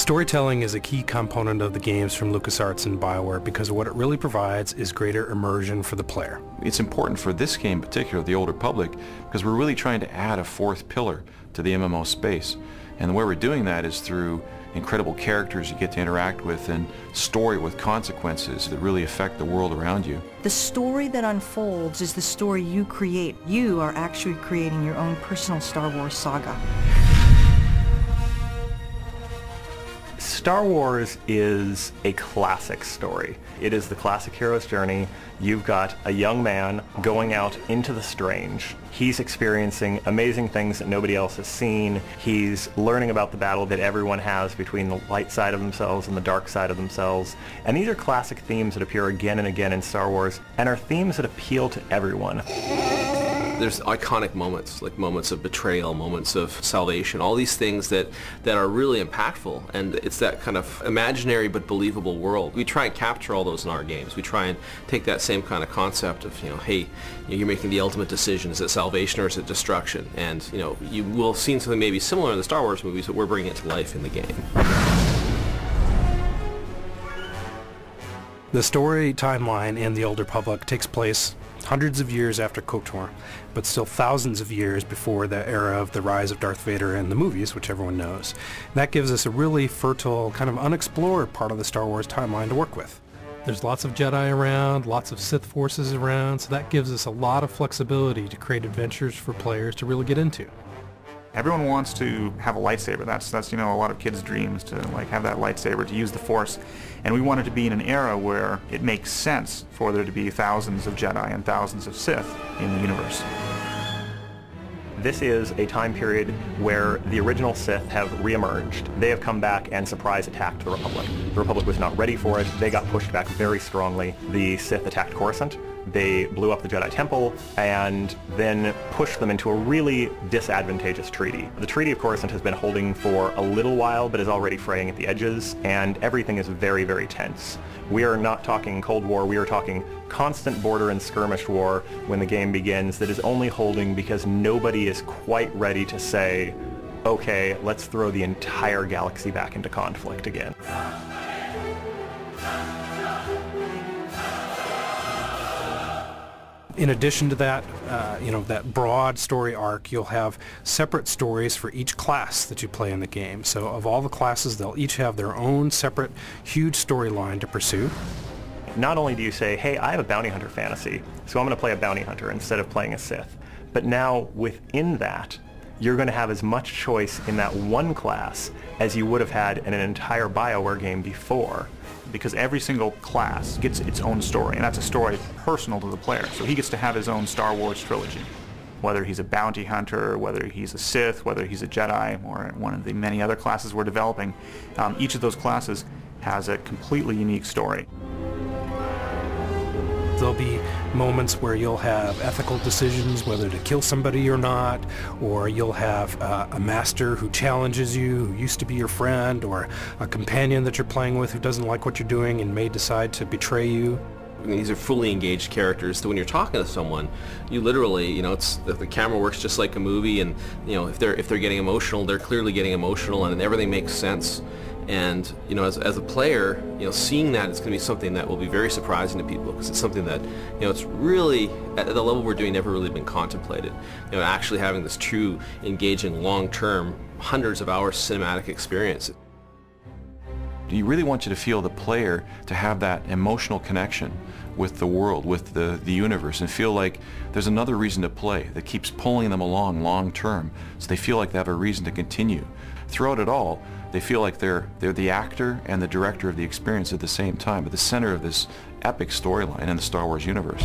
Storytelling is a key component of the games from LucasArts and BioWare because what it really provides is greater immersion for the player. It's important for this game in particular, The Old Republic, because we're really trying to add a fourth pillar to the MMO space. And the way we're doing that is through incredible characters you get to interact with and story with consequences that really affect the world around you. The story that unfolds is the story you create. You are actually creating your own personal Star Wars saga. Star Wars is a classic story. It is the classic hero's journey. You've got a young man going out into the strange. He's experiencing amazing things that nobody else has seen. He's learning about the battle that everyone has between the light side of themselves and the dark side of themselves. And these are classic themes that appear again and again in Star Wars and are themes that appeal to everyone. There's iconic moments, like moments of betrayal, moments of salvation, all these things that are really impactful, and it's that kind of imaginary but believable world. We try and capture all those in our games. We try and take that same kind of concept of, hey, you're making the ultimate decision. Is it salvation or is it destruction? And, you will have seen something maybe similar in the Star Wars movies, but we're bringing it to life in the game. The story timeline in The Old Republic takes place hundreds of years after KOTOR, but still thousands of years before the era of the rise of Darth Vader in the movies, which everyone knows. That gives us a really fertile, kind of unexplored part of the Star Wars timeline to work with. There's lots of Jedi around, lots of Sith forces around, so that gives us a lot of flexibility to create adventures for players to really get into. Everyone wants to have a lightsaber. That's a lot of kids' dreams, to have that lightsaber, to use the Force. And we want it to be in an era where it makes sense for there to be thousands of Jedi and thousands of Sith in the universe. This is a time period where the original Sith have reemerged. They have come back and surprise attacked the Republic. The Republic was not ready for it. They got pushed back very strongly. The Sith attacked Coruscant. They blew up the Jedi Temple and then pushed them into a really disadvantageous treaty. The Treaty of Coruscant has been holding for a little while but is already fraying at the edges, and everything is very, very tense. We are not talking Cold War, we are talking constant border and skirmish war when the game begins that is only holding because nobody is quite ready to say, okay, let's throw the entire galaxy back into conflict again. In addition to that, that broad story arc, you'll have separate stories for each class that you play in the game. So of all the classes, they'll each have their own separate, huge storyline to pursue. Not only do you say, hey, I have a bounty hunter fantasy, so I'm going to play a bounty hunter instead of playing a Sith, but now within that, you're going to have as much choice in that one class as you would have had in an entire BioWare game before. Because every single class gets its own story, and that's a story personal to the player. So he gets to have his own Star Wars trilogy. Whether he's a bounty hunter, whether he's a Sith, whether he's a Jedi, or one of the many other classes we're developing, each of those classes has a completely unique story. There'll be moments where you'll have ethical decisions, whether to kill somebody or not, or you'll have a master who challenges you, who used to be your friend, or a companion that you're playing with who doesn't like what you're doing and may decide to betray you. These are fully engaged characters, so when you're talking to someone, you literally, the camera works just like a movie, and if they're getting emotional, they're clearly getting emotional, and everything makes sense. And as a player, seeing that, it's going to be something that will be very surprising to people, because it's something that it's really at the level we're doing never really been contemplated. Actually having this true, engaging, long-term, hundreds of hours cinematic experience. You really want you to feel the player to have that emotional connection with the world, with the universe, and feel like there's another reason to play that keeps pulling them along long term, so they feel like they have a reason to continue. Throughout it all, they feel like they're the actor and the director of the experience at the same time, at the center of this epic storyline in the Star Wars universe.